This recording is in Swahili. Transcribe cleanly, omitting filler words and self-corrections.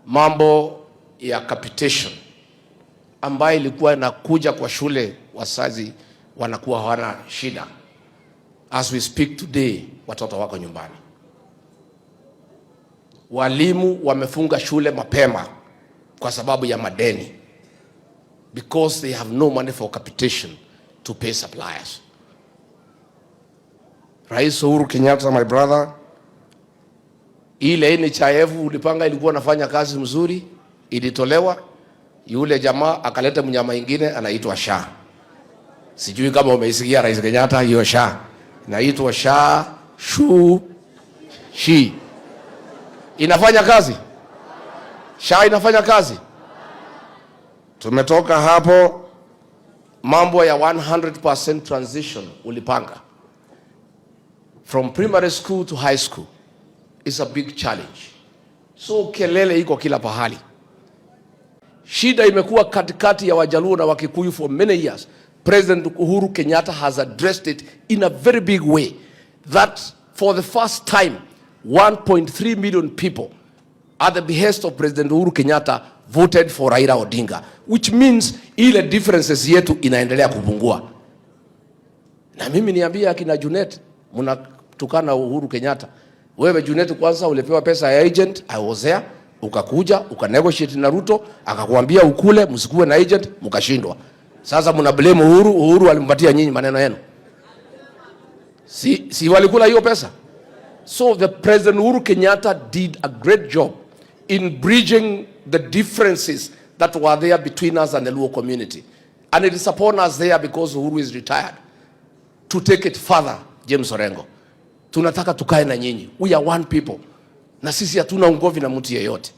mambo ya capitation ambayo ilikuwa inakuja kwa shule, wazazi wanakuwa hawana shida. As we speak today, watoto wako nyumbani. Walimu wamefunga shule mapema kwa sababu ya madeni, because they have no money for capitation to pay suppliers. Rais Uhuru Kenyatta, my brother, ile NHIF ulipanga ilikuwa nafanya kazi mzuri, ilitolewa. Yule jamaa akaleta mnyama ingine anaitwa SHA. Sijui kama umeisikia Rais Kenyatta, hiyo SHA inaitwa SHA Shi. Inafanya kazi? SHA inafanya kazi? Tumetoka hapo, mambo ya 100% transition ulipanga from primary school to high school is a big challenge. So kelele iko kila pahali. Shida imekuwa katikati ya Wajaluo na Wakikuyu for many years. President Uhuru Kenyatta has addressed it in a very big way, that for the first time 1.3 million people at the behest of President Uhuru Kenyatta voted for Raila Odinga, which means ile differences yetu inaendelea kupungua. Na mimi niambia akina Junet, mnatukana Uhuru Kenyatta. Wewe Junet, kwanza ulipewa pesa ya agent, I was there, ukakuja ukanegotiate na Ruto, akakuambia ukule msikuwe na agent, mkashindwa. Sasa mna blame Uhuru. Uhuru alimpatia nyinyi maneno yenu. Si walikula hiyo pesa? So the President Uhuru Kenyatta did a great job in bridging the differences that were there between us and the Luo community. And it is upon us there, because Uhuru is retired, to take it further. James Orengo, tunataka tukae na nyinyi. We are one people. Na sisi hatuna ungovi na mtu yeyote.